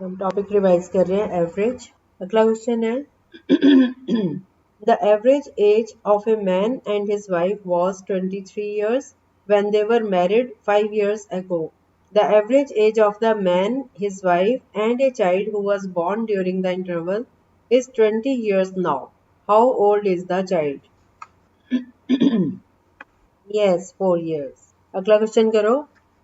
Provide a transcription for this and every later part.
हम topic revise कर रहे हैं एवरेज। अगला क्वेश्चन है the average age of a man and his wife was 23 years when they were married 5 years ago. The average age of the man, his wife and a child who was born during the interval is 20 years now. How old is the child? Yes, 4 years. अगला question करो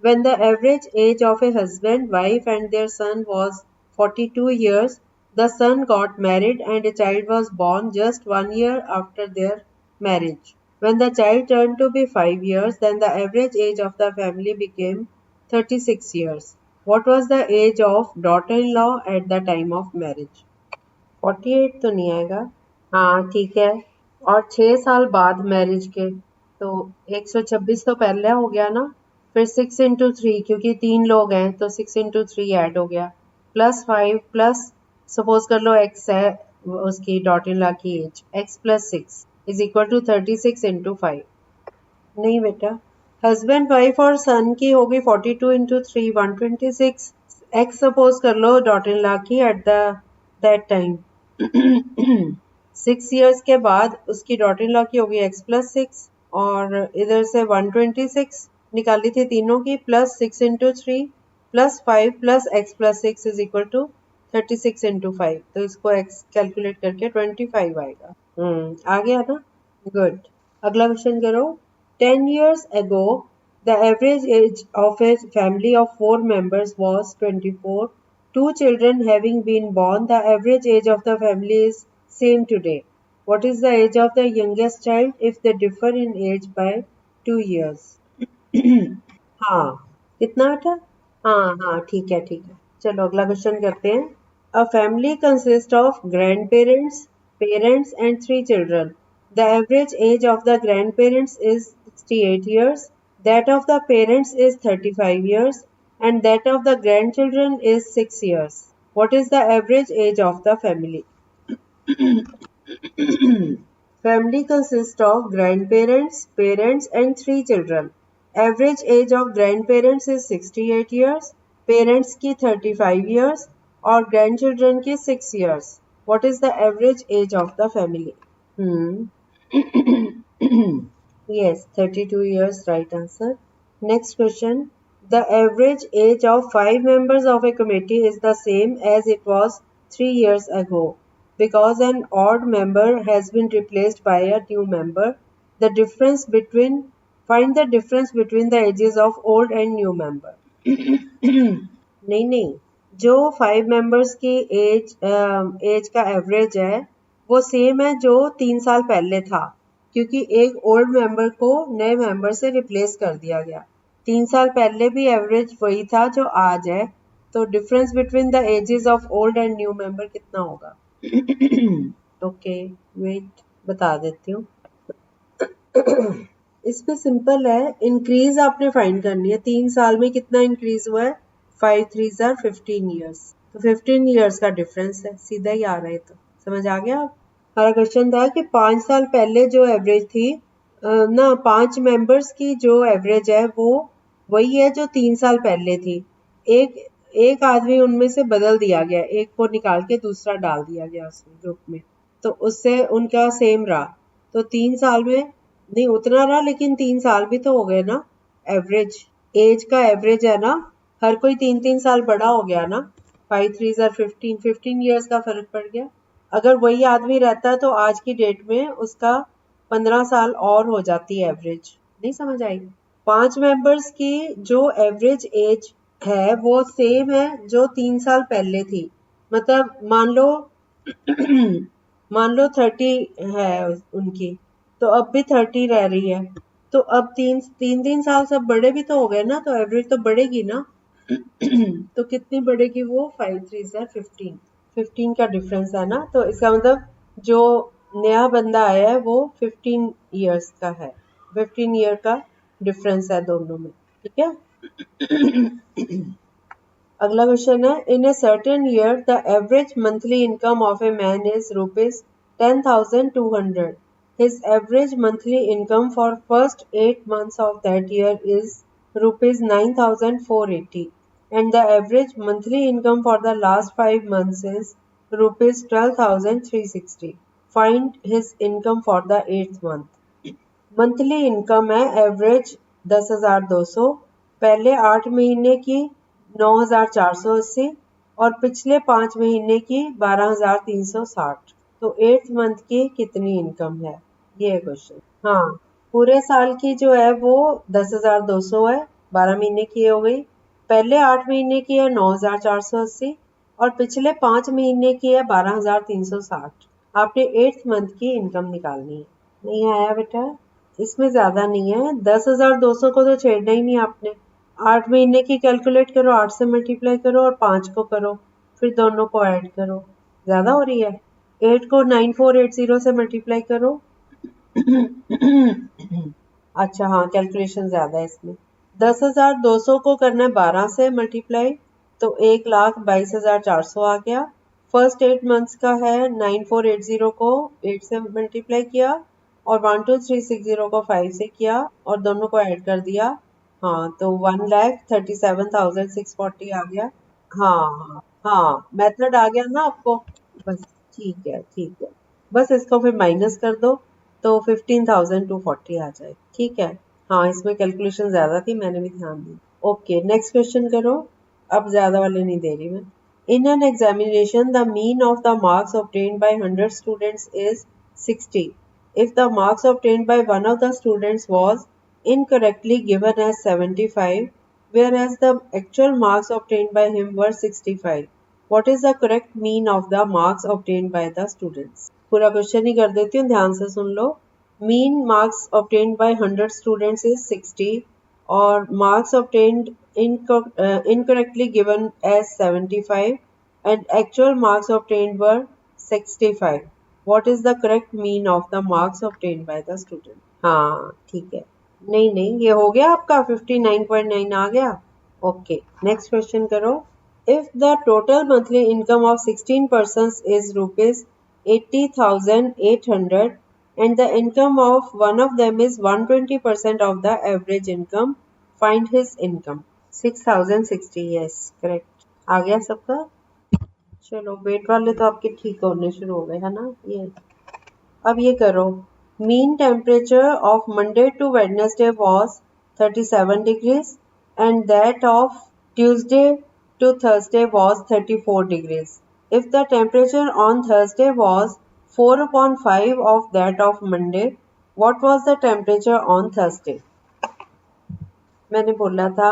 when the average age of a husband, wife and their son was 42 years, the son got married and a child was born just 1 year after their marriage. When the child turned to be 5 years, then the average age of the family became 36 years. What was the age of daughter-in-law at the time of marriage? 48 तो नहीं आएगा। हाँ ठीक है। और 6 साल बाद marriage के तो 126 तो पहले हो गया ना, फिर 6 into 3 क्योंकि 3 लोग हैं तो 6 into 3 ऐड हो गया, +5 प्लस सपोज कर लो x है उसकी डॉटर इन लॉ की एज, x + 6 is equal to 36 into 5। नहीं बेटा, हस्बैंड वाइफ और सन की होगी 42 into 3 126, x सपोज कर लो डॉटर इन लॉ की at the that time 6 years के बाद उसकी डॉटर इन लॉ की होगी x + 6 और इधर से 126 निकाली थी तीनों की, +6 into 3 +5 + x + 6 is equal to 36 into 5। तो इसको x कैलकुलेट करके 25 आएगा। आ गया ना, गुड। अगला क्वेश्चन करो 10 years ago the average age of a family of 4 members was 24. Two children having been born, the average age of the family is same today. What is the age of the youngest child if they differ in age by 2 years? हाँ कितना बेटा? हाँ ठीक है ठीक है। चलो अगला क्वेश्चन करते हैं। A family consists of grandparents, parents and 3 children. The average age of the grandparents is 68 years, that of the parents is 35 years, and that of the grandchildren is 6 years. What is the average age of the family? Family consists of grandparents, parents and 3 children. Average age of grandparents is 68 years, parents की 35 years और grandchildren की 6 years. What is the average age of the family? Yes, 32 years, right answer. Next question. The average age of 5 members of a committee is the same as it was 3 years ago. Because an odd member has been replaced by a new member, find the difference between the ages of old and new member. नहीं, जो 5 members की as का average है वो same है जो 3 साल पहले था, क्योंकि एक ओल्ड मेंबर को नए मेंबर से रिप्लेस कर दिया गया। 3 साल पहले भी एवरेज वही था जो आज है, तो difference between the ages of old and new member कितना होगा? ओके वेट बता देती हूँ। इसमें सिंपल है, इंक्रीज आपने फाइंड करनी है। 3 साल में कितना इंक्रीज हुआ है? 5 3s are 15 years, तो 15 years का डिफरेंस है, सीधा ही आ रहा है। तो समझ आ गया। हमारा क्वेश्चन था कि 5 साल पहले जो एवरेज थी ना, 5 मेंबर्स की जो एवरेज है वो वही है जो 3 साल पहले थी। एक आदमी उनमें से बदल दिया गया, एक को निकाल के दूसरा डाल दिया गया उसमें ग्रुप में, तो उससे उनका सेम रहा। तो 3 साल में नहीं उतना रहा, लेकिन 3 साल भी तो हो गए ना। एवरेज एज का एवरेज है ना, हर कोई 3 साल बड़ा हो गया ना। 5 3s are 15 years का फर्क पड़ गया। अगर वही आदमी रहता तो आज की डेट में उसका 15 साल और हो जाती है एवरेज। नहीं समझ आएगी? 5 मेंबर्स की जो एवरेज एज है वो सेम है जो 3 साल पहले थी। मतलब मान लो 30 है उनकी, तो अब भी 30 रह रही है। तो अब तीन साल सब बड़े भी तो हो गए ना, तो एवरेज तो बढ़ेगी ना। तो कितनी बढ़ेगी वो? 5 3s are 15 का डिफरेंस है ना। तो इसका मतलब जो नया बंदा आया है वो 15 years का है, 15 year का डिफरेंस है दोनों में। ठीक है। अगला क्वेश्चन है, in a certain year the average monthly income of a man is ₹10,200. His average monthly income for first 8 months of that year is ₹9,480. and the average monthly income for the last 5 months is rupees 12,360. Find his income for the 8th month. Monthly income है average 10,200, पहले 8 महीने की 9,480 और पिछले 5 महीने की 12,360। तो 8th month की कितनी इनकम है, ये है क्वेश्चन। हाँ, पूरे साल की जो है वो 10,200 है, 12 महीने की हो गई, पहले 8 महीने की है 9,480 और पिछले 5 महीने की है 12,360। आपने 8th मंथ की इनकम निकालनी है। नहीं आया बेटा, इसमें ज्यादा नहीं है, 10,200 को तो छेड़ना ही नहीं आपने। 8 महीने की कैलकुलेट करो, 8 से मल्टीप्लाई करो और 5 को करो, फिर दोनों को ऐड करो। ज्यादा हो रही है। 8 को 9480 से मल्टीप्लाई करो। अच्छा हाँ, कैलकुलेशन ज्यादा है इसमें। 10,200 को करना है 12 से मल्टीप्लाई, तो 1,22,400 आ गया। फर्स्ट 8 मंथ्स का है, 9480 को 8 से मल्टीप्लाई किया और 12,360 को 5 से किया और दोनों को ऐड कर दिया। हाँ, तो 1,37,640 आ गया। हाँ हाँ, मेथड आ गया ना आपको। बस ठीक है, ठीक है। बस इसको फिर माइनस कर दो तो 15,240 आ जाए। ठीक है। हाँ, इसमें कैलकुलेशन ज्यादा थी, मैंने भी ध्यान दी। ओके, नेक्स्ट क्वेश्चन करो। अब ज्यादा वाले नहीं दे रही मैं। In an examination, the mean of the marks obtained by 100 students is 60. If the marks obtained by one of the students was incorrectly given as 75, whereas the actual marks obtained by him were 65, what is the correct mean of the marks obtained by the students? पूरा question ही कर देती हूँ, ध्यान से सुन लो। Mean marks obtained by 100 students is 60 और marks obtained incorrectly given as 75 and actual marks obtained were 65. What is the correct mean of the marks obtained by the student? हाँ ठीक है। नहीं नहीं, ये हो गया आपका 59.9 आ गया। ओके, नेक्स्ट क्वेश्चन करो। If the total monthly income of 16 persons is rupees 80,800 and the income of one of them is 120% of the average income, find his income. 6,060, yes, correct। आ गया सबका। चलो, वेट वाले तो आपके ठीक होने शुरू हो गए है ना। ये अब ये करो। Mean temperature of Monday to Wednesday was 37 degrees and that of Tuesday to Thursday was 34 degrees. If the temperature on Thursday was 4/5 of that of Monday, what was the temperature on Thursday? मैंने बोला था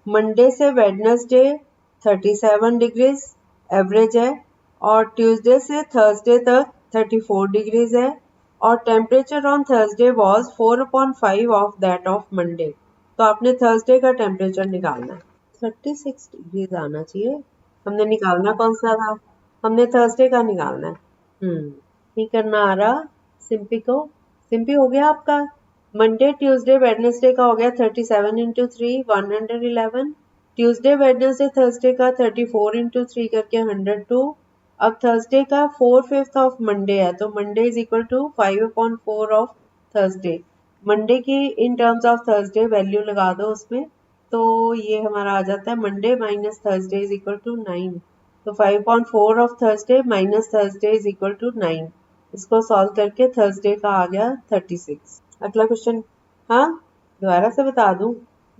Monday से Wednesday 37 degrees average है और Tuesday से Thursday तक 34 degrees है और temperature on Thursday was 4/5 of that of Monday. तो आपने थर्सडे का टेम्परेचर निकालना है। 36 डिग्रीज आना चाहिए। हमने निकालना कौन सा था? हमने थर्सडे का निकालना है। नहीं करना आ रहा सिंपी को। सिंपी हो गया आपका। मंडे ट्यूसडे वेडनेसडे का हो गया 37 इंटू 3 111। ट्यूसडे वेडनेसडे थर्सडे का 34 इंटू 3 करके 102। अब थर्सडे का 4/5 ऑफ मंडे है तो Monday is equal to 5/4 of Thursday. Monday की in terms of Thursday value लगा दो उसमें, तो ये हमारा आ जाता है Monday minus Thursday is equal to 9। तो 5/4 of Thursday minus Thursday is equal to 9। इसको सॉल्व करके थर्सडे का आ गया 36। अगला क्वेश्चन। हाँ, दोबारा से बता दूं।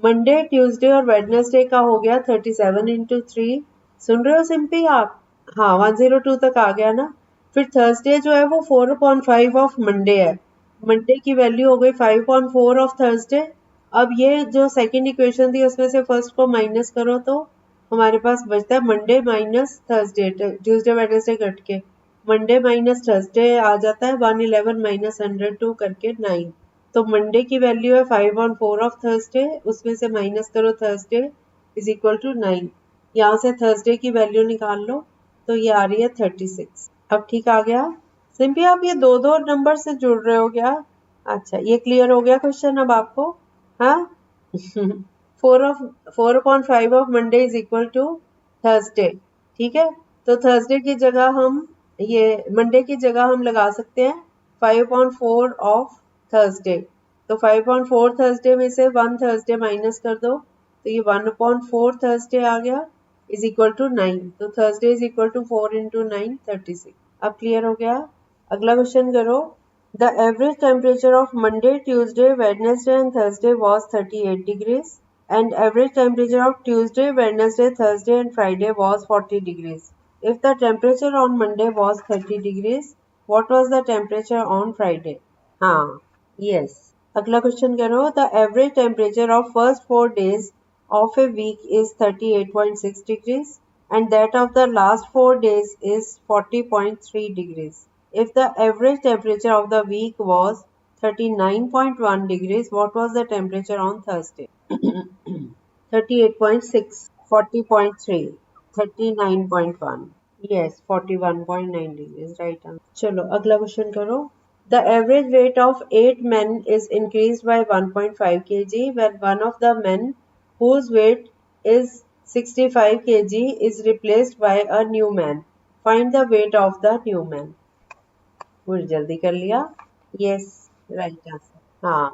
मंडे ट्यूसडे और वेडनेसडे का हो गया 37 इंटू 3। सुन रहे हो सिंपी आप? हाँ, 102 तक आ गया ना। फिर थर्सडे जो है वो 4/5 ऑफ मंडे है। मंडे की वैल्यू हो गई 5/4 ऑफ थर्सडे। अब ये जो सेकंड इक्वेशन थी उसमें से फर्स्ट को माइनस करो तो हमारे पास बचता है Monday minus Thursday, Tuesday Wednesday cut के मंडे माइनस थर्सडे आ जाता है 111 माइनस 102 करके 9। तो मंडे की वैल्यू है 5/4 ऑफ थर्सडे, उसमें से माइनस करो थर्सडे इज इक्वल टू 9। यहाँ से थर्सडे की वैल्यू निकाल लो तो ये आ रही है 36। अब ठीक आ गया सिंपली। आप ये दो दो नंबर से जुड़ रहे हो क्या? अच्छा, ये क्लियर हो गया क्वेश्चन अब आपको? हाँ। 4/5 of Monday is equal to Thursday. ठीक है, तो थर्सडे की जगह हम ये मंडे की जगह हम लगा सकते हैं 5/4 ऑफ थर्सडे। तो 5/4 थर्सडे में से 1 थर्सडे माइनस कर दो तो ये 1/4 थर्सडे आ गया इज इक्वल टू 9। तो Thursday is equal to 4 into 9 36। अब क्लियर हो गया। अगला क्वेश्चन करो। The average temperature of Monday Tuesday Wednesday and Thursday was 38 degrees and average temperature of Tuesday, Wednesday, Thursday and Friday was 40 degrees. If the temperature on Monday was 30 degrees, what was the temperature on Friday? हाँ, yes. अगला question करो। The average temperature of first 4 days of a week is 38.6 degrees and that of the last 4 days is 40.3 degrees. If the average temperature of the week was 39.1 degrees, what was the temperature on Thursday? 38.6, 40.3, 39.1. Yes, 41.9 degrees. Right answer. चलो अगला question करो। The average weight of 8 men is increased by 1.5 kg when one of the men whose weight is 65 kg is replaced by a new man. Find the weight of the new man. पूरी जल्दी कर लिया। Yes, right answer. हाँ,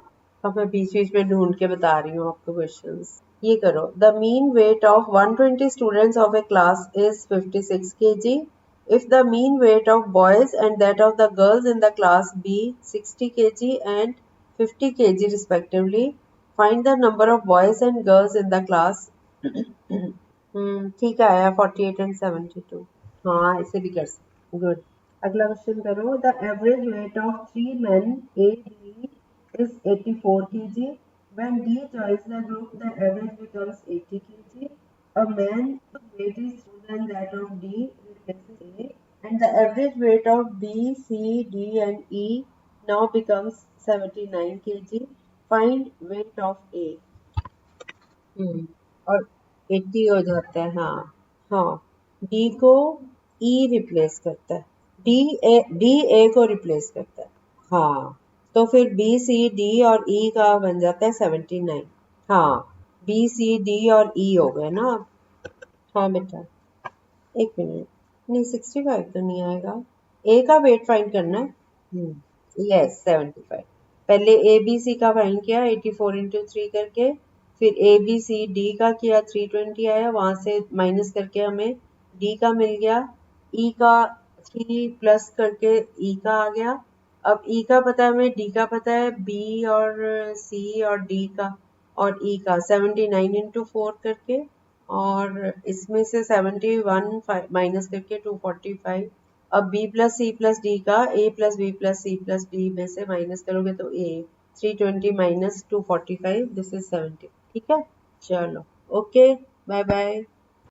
अब मैं बीच बीच में ढूंढ के बता रही हूँ आपको क्वेश्चंस। ये करो। The mean weight of 120 students of A class is 56 kg. If the mean weight of boys and that of the girls in the class be 60 kg and 50 kg respectively, find the number of boys and girls in the class. ठीक आया 48 and 72। हाँ, ऐसे भी कर सकते। Good. अगला question करो। The average weight of 3 men A, D is 84 kg. When D joins the group, the average becomes 80 kg. A man whose weight is more than that of D replaces A, and the average weight of B, C, D, and E now becomes 79 kg. Find weight of A. और 80 हो जाता है। हाँ हाँ, D को ई replace करता है। D A को रिप्लेस करता है। हाँ, तो फिर बी सी डी और ई का बन जाता है 79। हाँ, बी सी डी और ई हो गए ना अब। हाँ बेटा, एक मिनट। नहीं, 65 तो नहीं आएगा। ए का वेट फाइंड करना है। यस, 75। पहले ए बी सी का फाइंड किया 84 इंटू 3 करके, फिर ए बी सी डी का किया 320 आया, वहां से माइनस करके हमें डी का मिल गया। ई का 3 प्लस करके ई का आ गया। अब ई का पता है हमें, डी का पता है, बी और सी और डी का और ई का 79 इंटू 4 करके, और इसमें से 71 माइनस करके 245। अब B plus C plus D का A plus B plus C plus D में से माइनस करोगे तो ए 320 माइनस 245, दिस इज 70। ठीक है, चलो ओके, बाय बाय।